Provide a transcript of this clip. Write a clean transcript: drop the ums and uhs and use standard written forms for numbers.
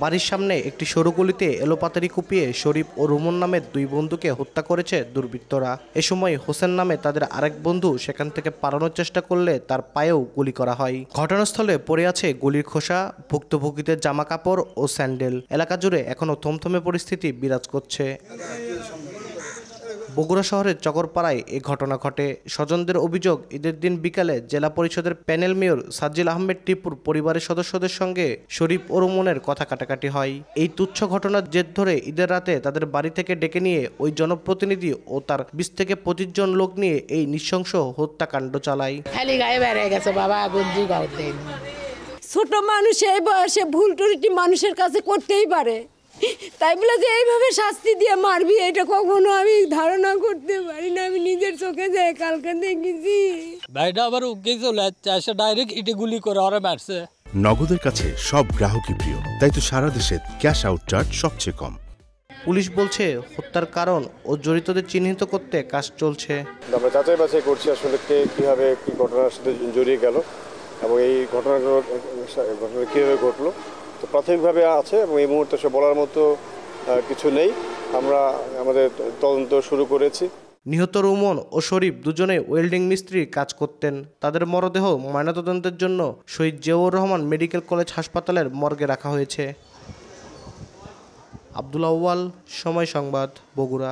বাড়ির সামনে একটি সরু গলিতে এলোপাতাড়ি কুপিয়ে শরীফ ও রুমন নামের দুই বন্ধুকে হত্যা করেছে দুর্বৃত্তরা। এ সময় হোসেন নামে তাদের আরেক বন্ধু সেখান থেকে পালানোর চেষ্টা করলে তার পায়েও গুলি করা হয়। ঘটনাস্থলে পড়ে আছে গুলির খোসা, ভুক্তভোগীদের জামা কাপড় ও স্যান্ডেল। এলাকা জুড়ে এখনও থমথমে পরিস্থিতি বিরাজ করছে। বগুড়া শহরের চকরপাড়ায় এ ঘটনা ঘটে। স্বজনদের অভিযোগ, ঈদের দিন বিকালে জেলা পরিষদের প্যানেল মেয়র সাজ্জিল আহমেদ টিপুর পরিবারের সদস্যদের সঙ্গে শরীফ ও রুমনের কথা কাটাকাটি হয়। এই তুচ্ছ ঘটনার জের ধরে ঈদের রাতে তাদের বাড়ি থেকে ডেকে নিয়ে ওই জনপ্রতিনিধি ও তার 20 থেকে 25 জন লোক নিয়ে এই নৃশংস হত্যাকাণ্ড চালায়। ছোট মানুষ এই বয়সে ভুল টুরিটি মানুষের কাছে করতেই পারে, তাই বলে যে এইভাবে শাস্তি দিয়ে মারবি এটা কখনো আমি ধারণা করতে পারি না। আমি নিজের চোখে যাই কালকে দেখেছি। ভাইটা আবার উঠে চলে যাচ্ছে, ডাইরেক্ট ইটে গুলি করে ওরা মারছে। নগদের কাছে সব গ্রাহকই প্রিয়, তাই তো সারা দেশে ক্যাশ আউট চার্জ সবচেয়ে কম। পুলিশ বলছে হত্যার কারণ ও জড়িতদের চিহ্নিত করতে কাজ চলছে। আমরা যাচাই বাছাই করছি আসলে কে কিভাবে কি ঘটনার সাথে জড়িয়ে গেল এবং এই ঘটনা কীভাবে ঘটলো। তো প্রাথমিকভাবে আছে এবং এই মুহূর্তে সে বলার মতো কিছু নেই। আমরা আমাদের তদন্ত শুরু করেছি। নিহত রুমন ও শরীফ দুজনে ওয়েল্ডিং মিস্ত্রির কাজ করতেন। তাদের মরদেহ ময়নাতদন্তের জন্য শহীদ জিয়াউর রহমান মেডিকেল কলেজ হাসপাতালের মর্গে রাখা হয়েছে। আব্দুল আউয়াল, সময় সংবাদ, বগুড়া।